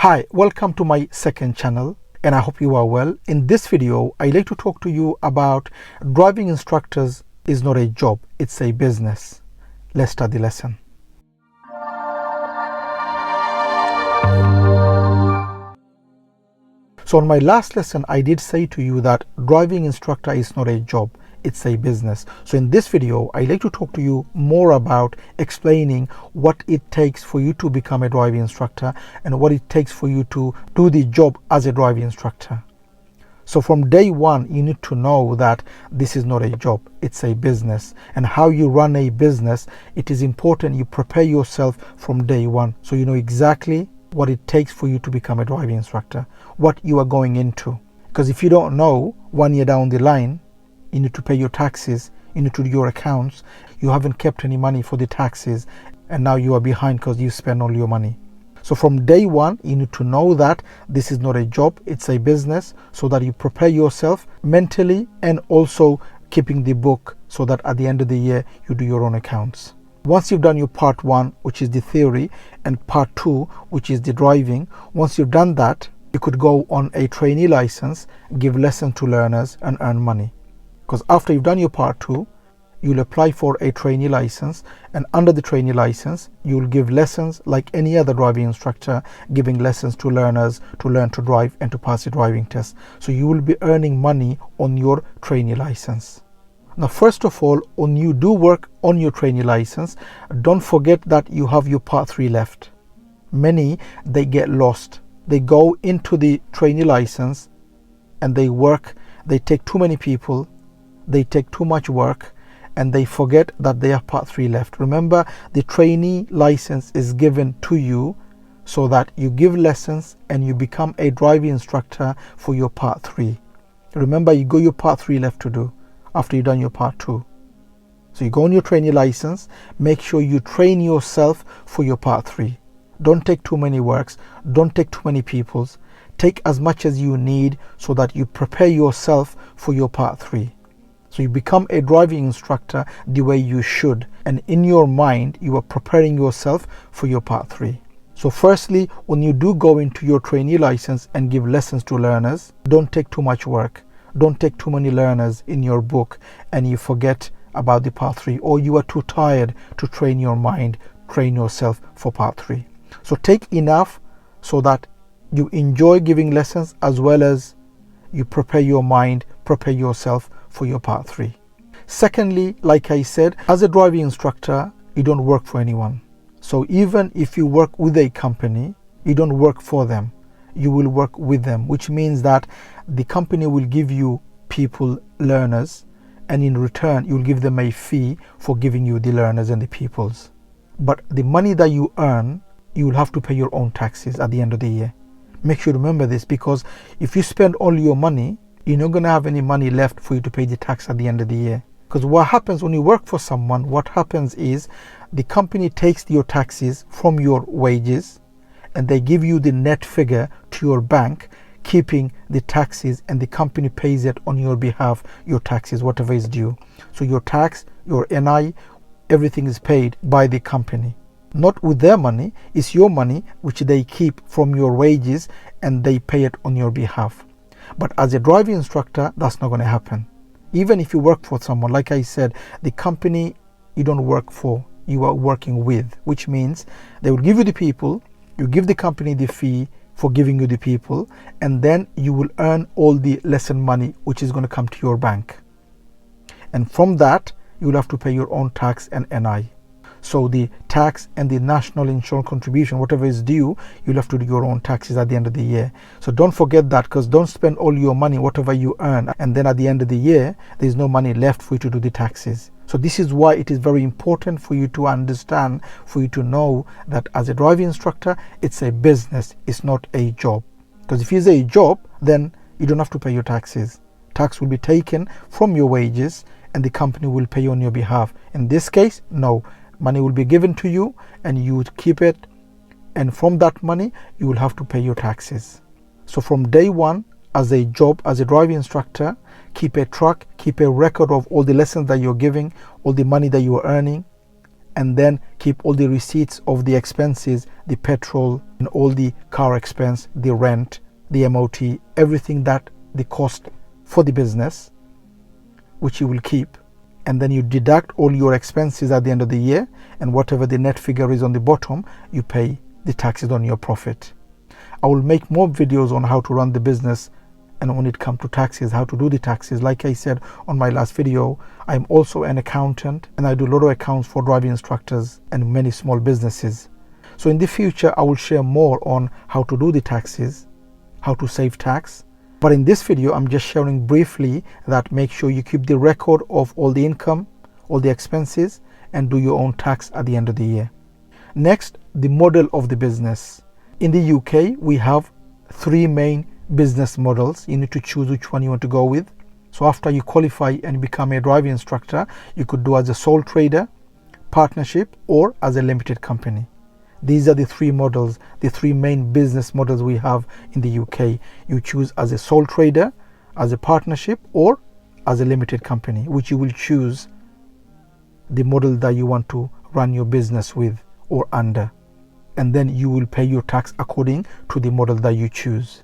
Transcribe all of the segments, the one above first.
Hi, welcome to my second channel and I hope you are well. In this video, I'd like to talk to you about driving instructors is not a job, it's a business. Let's start the lesson. So on my last lesson, I did say to you that driving instructor is not a job, it's a business. So in this video, I'd like to talk to you more about explaining what it takes for you to become a driving instructor and what it takes for you to do the job as a driving instructor. So from day one, you need to know that this is not a job, it's a business. And how you run a business, it is important you prepare yourself from day one. So you know exactly what it takes for you to become a driving instructor, what you are going into. Because if you don't know, 1 year down the line, you need to pay your taxes, you need to do your accounts, you haven't kept any money for the taxes, and now you are behind because you spend all your money. So from day one, you need to know that this is not a job, it's a business, so that you prepare yourself mentally and also keeping the book so that at the end of the year, you do your own accounts. Once you've done your part one, which is the theory, and part two, which is the driving, once you've done that, you could go on a trainee license, give lessons to learners and earn money. Because after you've done your part two, you'll apply for a trainee license, and under the trainee license, you'll give lessons like any other driving instructor, giving lessons to learners to learn to drive and to pass the driving test. So you will be earning money on your trainee license. Now, first of all, when you do work on your trainee license, don't forget that you have your part three left. Many, they get lost. They go into the trainee license and they work, they take too many people, they take too much work, and they forget that they have part three left. Remember, the trainee license is given to you so that you give lessons and you become a driving instructor for your part three. Remember, you got your part three left to do after you've done your part two. So you go on your trainee license, make sure you train yourself for your part three. Don't take too many works, don't take too many peoples. Take as much as you need so that you prepare yourself for your part three. So you become a driving instructor the way you should, and in your mind you are preparing yourself for your part three. So firstly, when you do go into your trainee license and give lessons to learners, don't take too much work, don't take too many learners in your book and you forget about the part three, or you are too tired to train your mind, train yourself for part three. So take enough so that you enjoy giving lessons as well as you prepare your mind, prepare yourself for your part three. Secondly, like I said, as a driving instructor, you don't work for anyone. So even if you work with a company, you don't work for them, you will work with them, which means that the company will give you people, learners, and in return, you'll give them a fee for giving you the learners and the pupils. But the money that you earn, you will have to pay your own taxes at the end of the year. Make sure you remember this, because if you spend all your money, you're not going to have any money left for you to pay the tax at the end of the year. Because what happens when you work for someone, what happens is the company takes your taxes from your wages and they give you the net figure to your bank, keeping the taxes, and the company pays it on your behalf, your taxes, whatever is due. So your tax, your NI, everything is paid by the company. Not with their money, it's your money which they keep from your wages and they pay it on your behalf. But as a driving instructor, that's not going to happen. Even if you work for someone, like I said, the company you don't work for, you are working with, which means they will give you the people, you give the company the fee for giving you the people, and then you will earn all the lesson money which is going to come to your bank. And from that, you will have to pay your own tax and NI. So the tax and the national insurance contribution, whatever is due, you'll have to do your own taxes at the end of the year. So don't forget that, because don't spend all your money, whatever you earn, and then at the end of the year, there's no money left for you to do the taxes. So this is why it is very important for you to understand, for you to know that as a driving instructor, it's a business, it's not a job. Because if it's a job, then you don't have to pay your taxes. Tax will be taken from your wages and the company will pay on your behalf. In this case, no. Money will be given to you and you would keep it, and from that money you will have to pay your taxes. So from day one, as a job, as a driving instructor, keep a track, keep a record of all the lessons that you're giving, all the money that you're earning, and then keep all the receipts of the expenses, the petrol and all the car expense, the rent, the MOT, everything that the cost for the business, which you will keep. And then you deduct all your expenses at the end of the year, and whatever the net figure is on the bottom, you pay the taxes on your profit. I will make more videos on how to run the business, and when it comes to taxes, how to do the taxes. Like I said on my last video, I'm also an accountant and I do a lot of accounts for driving instructors and many small businesses. So in the future, I will share more on how to do the taxes, how to save tax. But in this video, I'm just sharing briefly that make sure you keep the record of all the income, all the expenses, and do your own tax at the end of the year. Next, the model of the business. In the UK, we have 3 main business models. You need to choose which one you want to go with. So after you qualify and become a driving instructor, you could do as a sole trader, partnership, or as a limited company. These are the 3 models, the 3 main business models we have in the UK. You choose as a sole trader, as a partnership, or as a limited company, which you will choose the model that you want to run your business with or under. And then you will pay your tax according to the model that you choose.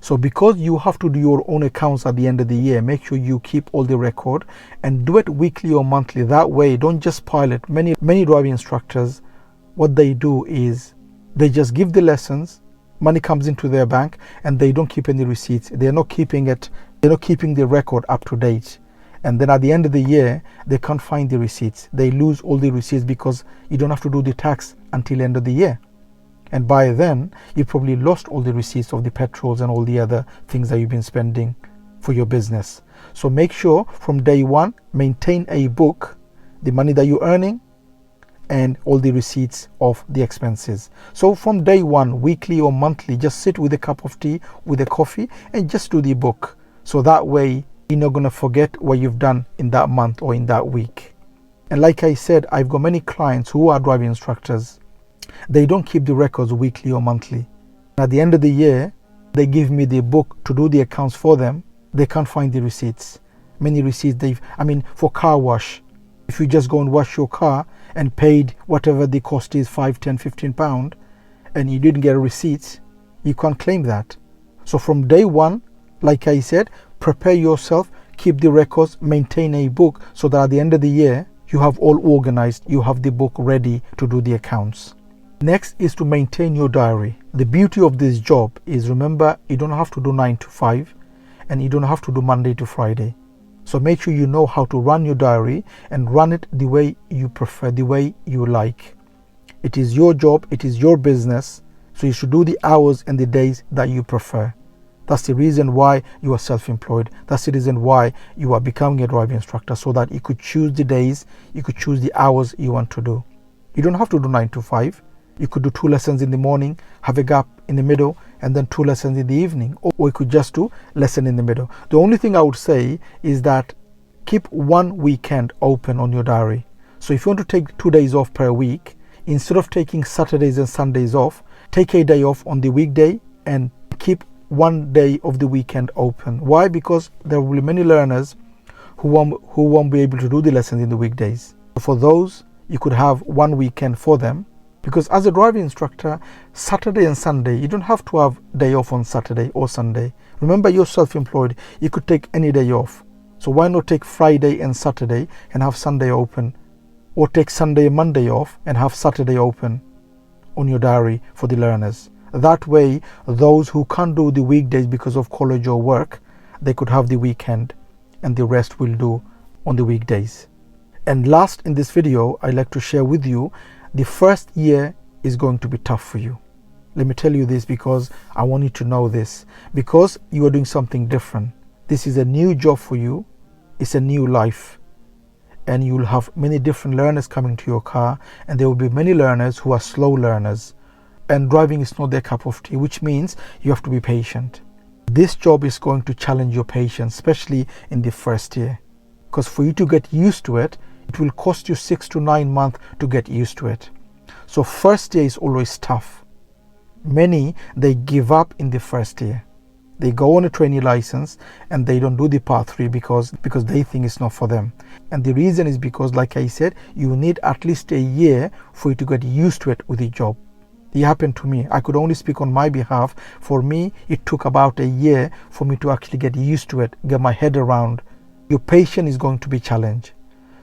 So because you have to do your own accounts at the end of the year, make sure you keep all the record and do it weekly or monthly. That way, don't just pile it. Many driving instructors, what they do is they just give the lessons, money comes into their bank, and they don't keep any receipts. They're not keeping the record up to date. And then at the end of the year, they can't find the receipts. They lose all the receipts because you don't have to do the tax until end of the year. And by then, you probably lost all the receipts of the petrols and all the other things that you've been spending for your business. So make sure from day one, maintain a book, the money that you're earning, and all the receipts of the expenses. So from day one, weekly or monthly, just sit with a cup of tea, with a coffee, and just do the book. So that way, you're not going to forget what you've done in that month or in that week. And like I said, I've got many clients who are driving instructors. They don't keep the records weekly or monthly. At the end of the year, they give me the book to do the accounts for them. They can't find the receipts. Many receipts for car wash, if you just go and wash your car and paid whatever the cost is, 5, 10, 15 pound, and you didn't get a receipt, you can't claim that. So from day one, like I said, prepare yourself, keep the records, maintain a book so that at the end of the year, you have all organized, you have the book ready to do the accounts. Next is to maintain your diary. The beauty of this job is, remember, you don't have to do 9 to 5 and you don't have to do Monday to Friday. So make sure you know how to run your diary and run it the way you prefer, the way you like. It is your job, it is your business, so you should do the hours and the days that you prefer. That's the reason why you are self-employed. That's the reason why you are becoming a driving instructor, so that you could choose the days, you could choose the hours you want to do. You don't have to do 9 to 5. You could do 2 lessons in the morning, have a gap in the middle, and then 2 lessons in the evening. Or you could just do lesson in the middle. The only thing I would say is that keep 1 weekend open on your diary. So if you want to take 2 days off per week, instead of taking Saturdays and Sundays off, take a day off on the weekday and keep 1 day of the weekend open. Why? Because there will be many learners who won't be able to do the lessons in the weekdays. For those, you could have 1 weekend for them. Because as a driving instructor, Saturday and Sunday, you don't have to have day off on Saturday or Sunday. Remember, you're self-employed. You could take any day off. So why not take Friday and Saturday and have Sunday open? Or take Sunday and Monday off and have Saturday open on your diary for the learners. That way, those who can't do the weekdays because of college or work, they could have the weekend and the rest will do on the weekdays. And last in this video, I'd like to share with you, the first year is going to be tough for you. Let me tell you this because I want you to know this. Because you are doing something different. This is a new job for you. It's a new life. And you will have many different learners coming to your car. And there will be many learners who are slow learners. And driving is not their cup of tea, which means you have to be patient. This job is going to challenge your patience, especially in the first year. Because for you to get used to it, it will cost you 6 to 9 months to get used to it. So first year is always tough. Many, they give up in the first year. They go on a trainee license and they don't do the part 3 because they think it's not for them. And the reason is because, like I said, you need at least a year for you to get used to it with the job. It happened to me. I could only speak on my behalf. For me, it took about a year for me to actually get used to it, get my head around. Your patience is going to be challenged.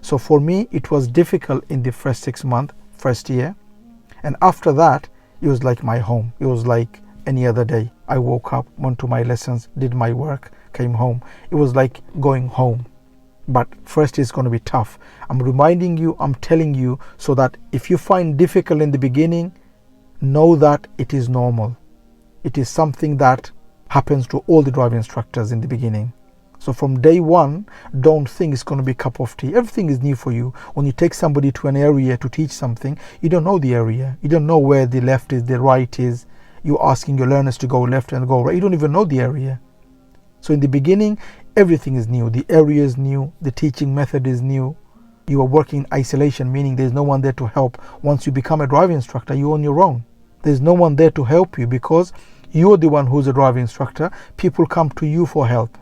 So for me, it was difficult in the first 6 months, first year. And after that, it was like my home. It was like any other day. I woke up, went to my lessons, did my work, came home. It was like going home. But first is going to be tough. I'm reminding you, I'm telling you, so that if you find difficult in the beginning, know that it is normal. It is something that happens to all the driving instructors in the beginning. So from day one, don't think it's going to be a cup of tea. Everything is new for you. When you take somebody to an area to teach something, you don't know the area. You don't know where the left is, the right is. You're asking your learners to go left and go right. You don't even know the area. So in the beginning, everything is new. The area is new. The teaching method is new. You are working in isolation, meaning there's no one there to help. Once you become a driving instructor, you're on your own. There's no one there to help you because you're the one who's a driving instructor. People come to you for help.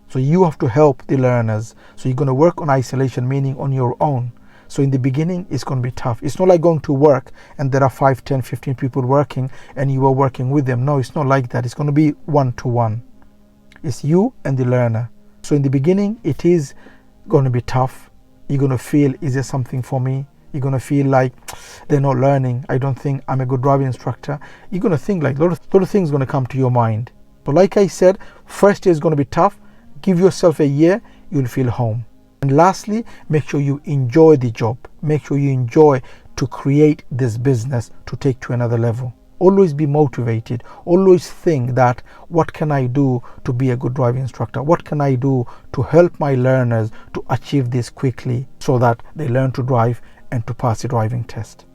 So you have to help the learners. So you're going to work on isolation, meaning on your own. So in the beginning, it's going to be tough. It's not like going to work and there are 5, 10, 15 people working and you are working with them. No, it's not like that. It's going to be one-to-one. It's you and the learner. So in the beginning, it is going to be tough. You're going to feel, is there something for me? You're going to feel like they're not learning. I don't think I'm a good driving instructor. You're going to think like a lot of things are going to come to your mind. But like I said, first year is going to be tough. Give yourself a year, you'll feel home. And lastly, make sure you enjoy the job. Make sure you enjoy to create this business to take to another level. Always be motivated. Always think that, what can I do to be a good driving instructor? What can I do to help my learners to achieve this quickly so that they learn to drive and to pass the driving test?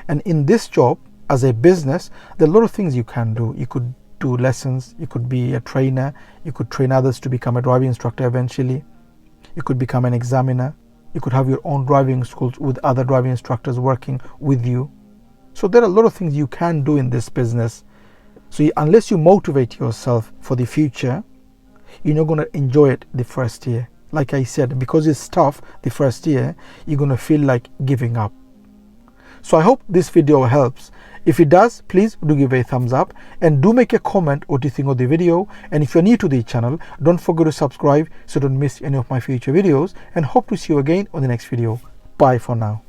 And in this job, as a business, there are a lot of things you can do. You could do lessons. You could be a trainer. You could train others to become a driving instructor eventually. You could become an examiner. You could have your own driving schools with other driving instructors working with you. So there are a lot of things you can do in this business. So unless you motivate yourself for the future, you're not going to enjoy it the first year. Like I said, because it's tough the first year, you're going to feel like giving up. So I hope this video helps. If it does, please do give a thumbs up and do make a comment what you think of the video. And if you're new to the channel, don't forget to subscribe so don't miss any of my future videos, and hope to see you again on the next video. Bye for now.